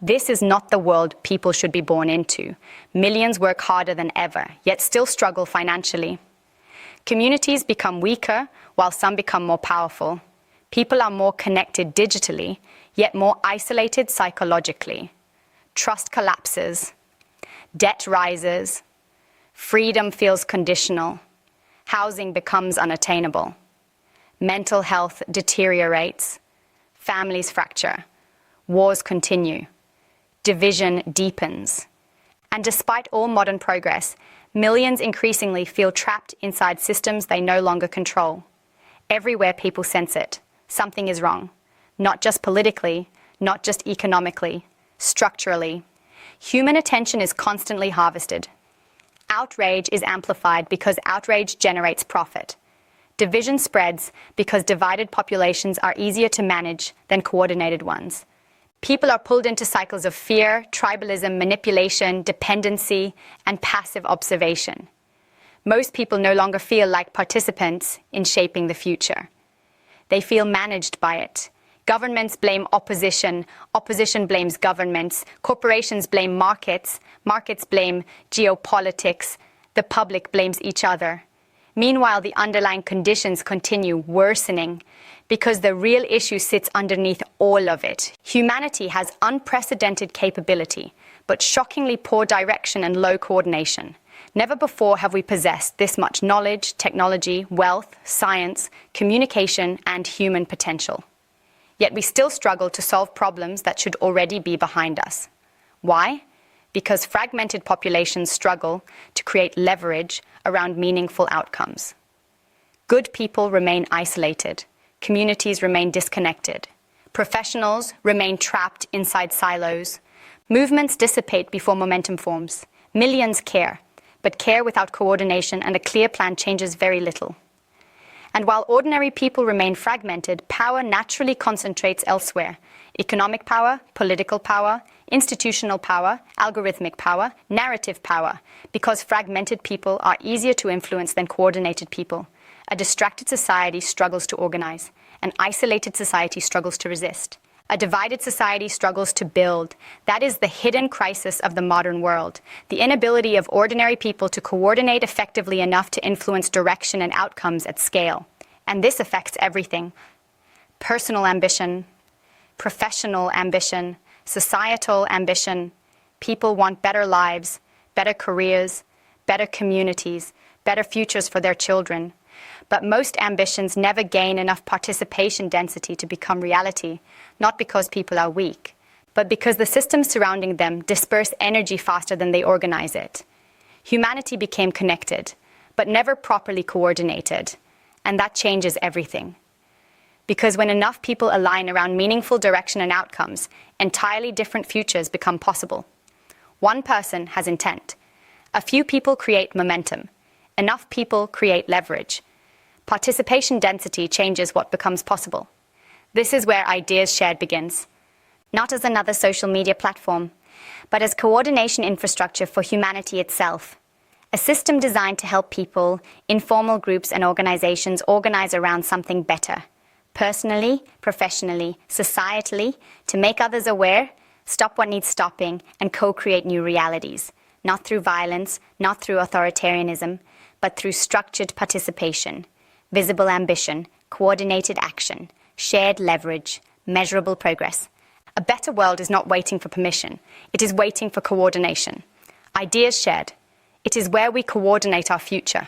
This is not the world people should be born into. Millions work harder than ever, yet still struggle financially. Communities become weaker, while some become more powerful. People are more connected digitally, yet more isolated psychologically. Trust collapses. Debt rises. Freedom feels conditional. Housing becomes unattainable. Mental health deteriorates. Families fracture. Wars continue. Division deepens. And despite all modern progress, millions increasingly feel trapped inside systems they no longer control. Everywhere people sense it. Something is wrong. Not just politically, not just economically, structurally. Human attention is constantly harvested. Outrage is amplified because outrage generates profit. Division spreads because divided populations are easier to manage than coordinated ones. People are pulled into cycles of fear, tribalism, manipulation, dependency, and passive observation. Most people no longer feel like participants in shaping the future. They feel managed by it. Governments blame opposition, opposition blames governments, corporations blame markets, markets blame geopolitics, the public blames each other. Meanwhile, the underlying conditions continue worsening because the real issue sits underneath all of it. Humanity has unprecedented capability, but shockingly poor direction and low coordination. Never before have we possessed this much knowledge, technology, wealth, science, communication, and human potential. Yet we still struggle to solve problems that should already be behind us. Why? Because fragmented populations struggle to create leverage around meaningful outcomes. Good people remain isolated. Communities remain disconnected. Professionals remain trapped inside silos. Movements dissipate before momentum forms. Millions care, but care without coordination and a clear plan changes very little. And while ordinary people remain fragmented, power naturally concentrates elsewhere. Economic power, political power, institutional power, algorithmic power, narrative power, because fragmented people are easier to influence than coordinated people. A distracted society struggles to organize. An isolated society struggles to resist. A divided society struggles to build. That is the hidden crisis of the modern world. The inability of ordinary people to coordinate effectively enough to influence direction and outcomes at scale. And this affects everything. Personal ambition, professional ambition, societal ambition. People want better lives, better careers, better communities, better futures for their children. But most ambitions never gain enough participation density to become reality, not because people are weak, but because the systems surrounding them disperse energy faster than they organize it. Humanity became connected, but never properly coordinated, and that changes everything. Because when enough people align around meaningful direction and outcomes, entirely different futures become possible. One person has intent. A few people create momentum. Enough people create leverage. Participation density changes what becomes possible. This is where ideas shared begins. Not as another social media platform, but as coordination infrastructure for humanity itself. A system designed to help people, informal groups and organizations organize around something better. Personally, professionally, societally, to make others aware, stop what needs stopping, and co-create new realities. Not through violence, not through authoritarianism, but through structured participation. Visible ambition, coordinated action, shared leverage, measurable progress. A better world is not waiting for permission. It is waiting for coordination. Ideas shared. It is where we coordinate our future.